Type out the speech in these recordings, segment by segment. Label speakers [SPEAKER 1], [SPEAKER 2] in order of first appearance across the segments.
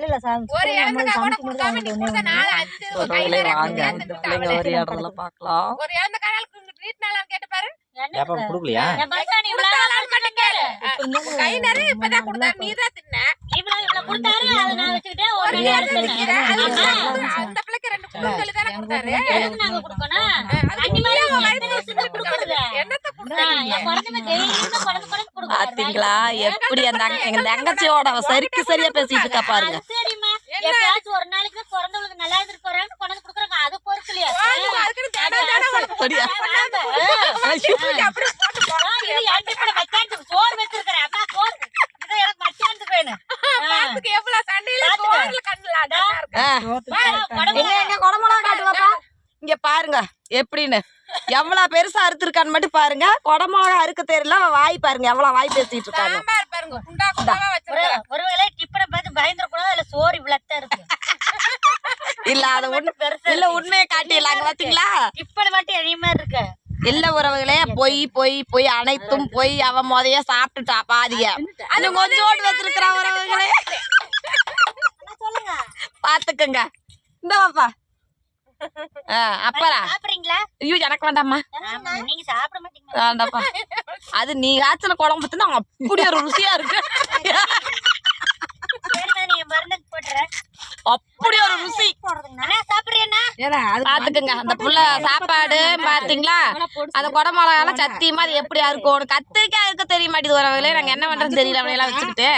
[SPEAKER 1] இல்ல சாமி
[SPEAKER 2] ஒரு இழந்தக்காய் கூட கொடுக்காம நீ கொடுத்த நாலு அஞ்சு கையில
[SPEAKER 3] ஒரு இடத்துல பாக்கலாம்
[SPEAKER 2] ஒரு இழந்தக்காய் வீட்டு நாளான்னு கேட்டு பாரு
[SPEAKER 4] வியாபாரம் கொடுக்கலையா
[SPEAKER 2] கை நிறைய இப்பதான் கொடுத்தாரு நீதான் தின்ன அந்த பிள்ளைக்கு 2 குடுங்கல் தானே கொடுத்தாரு
[SPEAKER 3] பாத்தீங்களா எப்படி அந்த எங்க தங்கச்சியோட சரிக்கு சரியா பேசிட்டு இருக்கா பாருங்க
[SPEAKER 1] ஒரு நாளைக்கு பிறந்தவங்களுக்கு நல்லா இருந்துட்டு போறாங்க கொண்டு கொடுக்குறாங்க அது பொறுக்கலையா சோறு வச்சிருக்கிறேன் அம்மா சோறு இது எனக்கு மச்சானுக்கு வேணும்
[SPEAKER 3] எங்க குடமிளகா காட்டுவாப்பா இங்க பாருங்க எப்படின்னு எவ்வளவு பெருசா அறுத்திருக்கான்னு மட்டும் பாருங்க குடமிளகா அறுக்க தெரியல வாய் பாருங்க எவ்வளவு வாய் பேசிட்டு இருக்காங்க
[SPEAKER 1] ஒருவேளை டிப்பனை பார்த்து பயந்துடக்கூடாது அதுல சோறு இவ்வளவுதான் இருக்கு
[SPEAKER 3] இல்ல அது ஒண்ணு இல்ல உண்மையை காட்டிடலாங்க பாத்தீங்களா
[SPEAKER 1] டிப்பனை மட்டும் எளியமா இருக்கு
[SPEAKER 3] இல்ல உறவுகளே பொய் பொய் பொய் அனைத்தும் பொய் அவன் முதைய சாப்பிட்டுட்டா பாதிய அது கொஞ்சோடு வச்சிருக்கிற உறவுகளே பாத்துக்கங்க இந்த பாப்பா அப்பறா
[SPEAKER 1] சாப்பிடுறீங்களா
[SPEAKER 3] ஐயோ எனக்கு வேண்டாம்மா
[SPEAKER 1] நீங்க சாப்பிட மாட்டீங்க
[SPEAKER 3] வேண்டாப்பா அது நீ காய்ச்சல குழம்பு பத்தினா அப்படி ஒரு ருசியா இருக்கு
[SPEAKER 1] நீங்க மருந்து போட்டுறேன்
[SPEAKER 3] அப்படி ஒரு ருசி
[SPEAKER 1] சாப்பிடுறேன்னா
[SPEAKER 3] பாத்துக்கங்க அந்த புள்ள சாப்பாடு பாத்தீங்களா அந்த குடமிளகாலாம் சத்தியமா அது எப்படியா இருக்கும் கத்திரிக்காய் இருக்க தெரிய மாட்டேது வரவங்களே நாங்க என்ன பண்றது தெரியல அவனையெல்லாம் வச்சுக்கிட்டு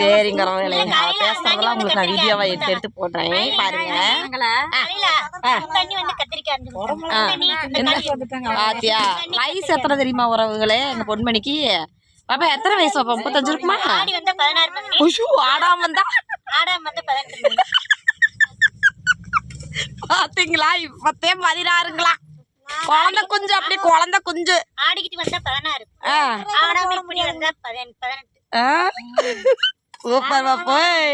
[SPEAKER 3] சரிங்க வரவங்களே பேசுறதெல்லாம் உங்களுக்கு நான் வீடியோவா எடுத்து போடுறேன் பாருங்க பாத்தியா வயசு எத்தனை தெரியுமா உறவுகளே எங்க பொன்மணிக்கு பாப்பா எத்தனை வயசு பாப்பா 35 இருக்குமா ஆடாம வந்தா பாத்தீங்களா இப்பத்தே 16ங்களா குழந்தை குஞ்சு அப்படி குழந்தை குஞ்சு
[SPEAKER 1] ஆடிக்கிட்டு வந்தா 16 ஆடாம இப்படி வந்தா 18
[SPEAKER 3] சூப்பர் போய்